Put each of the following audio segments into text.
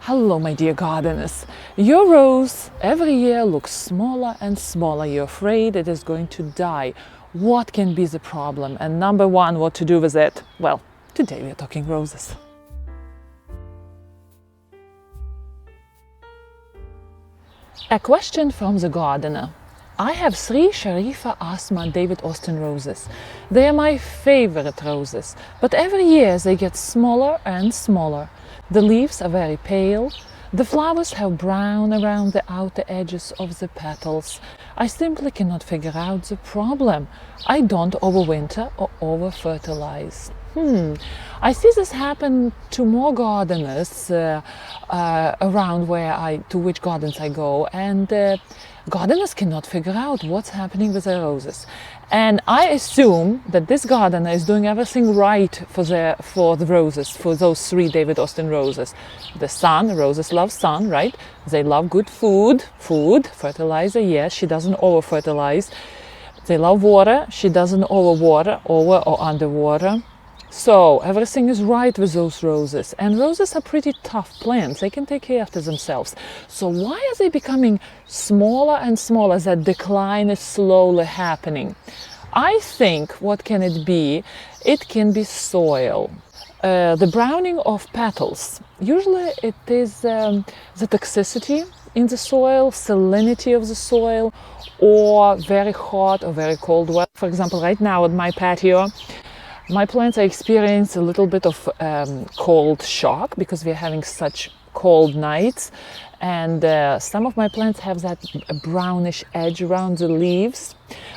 Hello, my dear gardeners. Your rose every year looks smaller and smaller. You're afraid it is going to die. What can be the problem? And number one, what to do with it? Well, today we are talking roses. A question from the gardener. I have 3 Sharifa Asma David Austin roses. They are my favorite roses, but every year they get smaller and smaller. The leaves are very pale. The flowers have brown around the outer edges of the petals. I simply cannot figure out the problem. I don't overwinter or over-fertilize. I see this happen to more gardeners around to which gardens I go, and gardeners cannot figure out what's happening with their roses. And I assume that this gardener is doing everything right for the roses, for those 3 David Austin roses. The sun, roses love sun, right? They love good food, fertilizer, yes, she doesn't over-fertilize. They love water, she doesn't over-water, over or underwater. So everything is right with those roses, and roses are pretty tough plants. They can take care of themselves. So why are they becoming smaller and smaller? That decline is slowly happening. I think, what can it be? It can be soil. The browning of petals. Usually it is the toxicity in the soil, salinity of the soil, or very hot or very cold weather. For example, right now at my patio, my plants are experiencing a little bit of cold shock because we're having such cold nights, and some of my plants have that brownish edge around the leaves.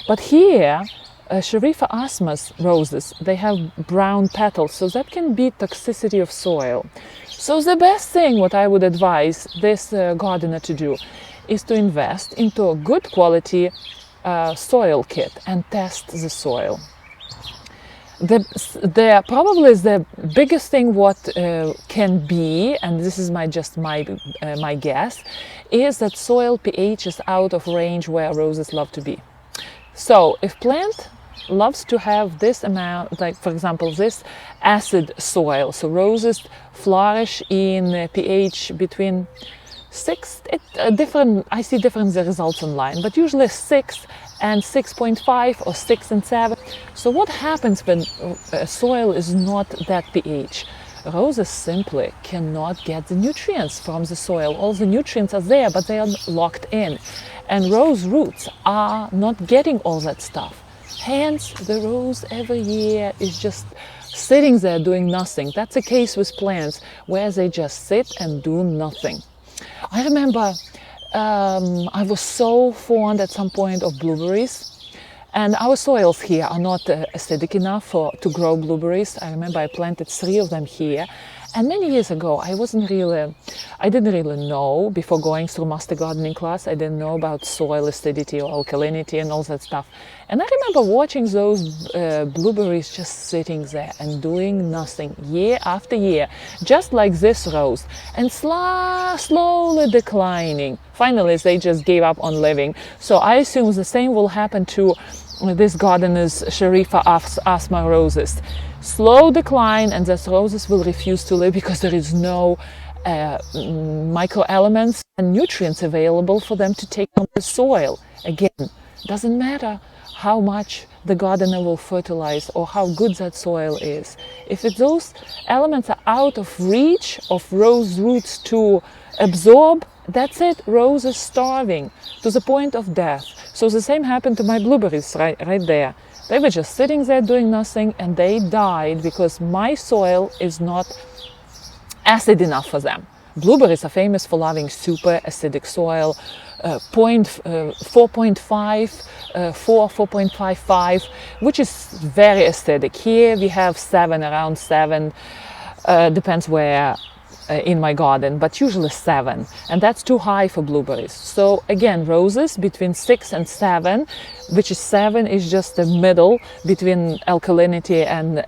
But here, Sharifa Asma's roses, they have brown petals, so that can be toxicity of soil. So the best thing what I would advise this gardener to do is to invest into a good quality soil kit and test the soil. Probably the biggest thing what can be, and this is my guess, is that soil pH is out of range where roses love to be. So if plant loves to have this amount, like for example this acid soil, so roses flourish in pH between 6, I see different results online, but usually 6 and 6.5 or 6 and 7. So what happens when soil is not that pH? Roses simply cannot get the nutrients from the soil. All the nutrients are there, but they are locked in. And rose roots are not getting all that stuff. Hence, the rose every year is just sitting there doing nothing. That's the case with plants, where they just sit and do nothing. I remember I was so fond at some point of blueberries, and our soils here are not acidic enough to grow blueberries. I remember I planted 3 of them here, and many years ago I didn't really know, before going through master gardening class, I didn't know about soil acidity or alkalinity and all that stuff. And I remember watching those blueberries just sitting there and doing nothing year after year, just like this rose, and slowly declining. Finally, they just gave up on living. So I assume the same will happen to this gardener's Sharifa Asma roses. Slow decline, and these roses will refuse to live because there is no microelements and nutrients available for them to take from the soil. Again, doesn't matter how much the gardener will fertilize or how good that soil is. If those elements are out of reach of rose roots to absorb, that's it, rose is starving to the point of death. So the same happened to my blueberries right there. They were just sitting there doing nothing, and they died because my soil is not acid enough for them. Blueberries are famous for loving super acidic soil, 4.5, 4.55, which is very acidic. Here we have 7, around 7, depends where in my garden, but usually 7, and that's too high for blueberries. So again, roses between 6 and 7, which is 7 is just the middle between alkalinity and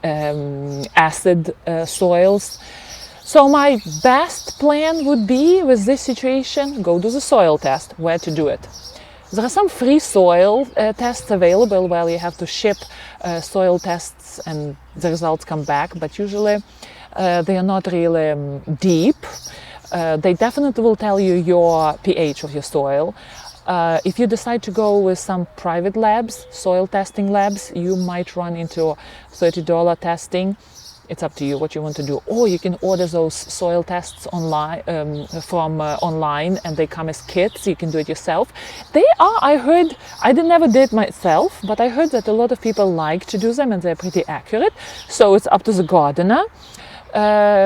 acid soils. So my best plan would be, with this situation, go do the soil test. Where to do it? There are some free soil tests available where you have to ship soil tests and the results come back, but usually they are not really deep. They definitely will tell you your pH of your soil. If you decide to go with some private labs, soil testing labs, you might run into $30 testing. It's up to you what you want to do. Or you can order those soil tests online from online, and they come as kits. You can do it yourself. They are, I heard, I never did myself, but I heard that a lot of people like to do them and they're pretty accurate. So it's up to the gardener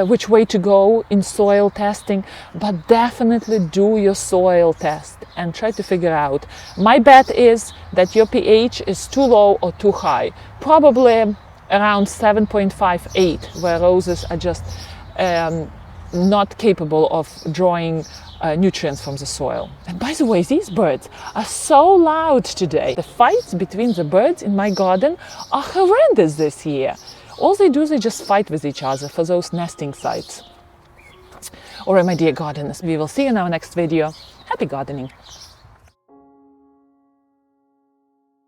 which way to go in soil testing, but definitely do your soil test and try to figure out. My bet is that your pH is too low or too high. Probably around 7.58, where roses are just not capable of drawing nutrients from the soil. And by the way, these birds are so loud today. The fights between the birds in my garden are horrendous this year. All they do is they just fight with each other for those nesting sites. All right, my dear gardeners, we will see you in our next video. Happy gardening!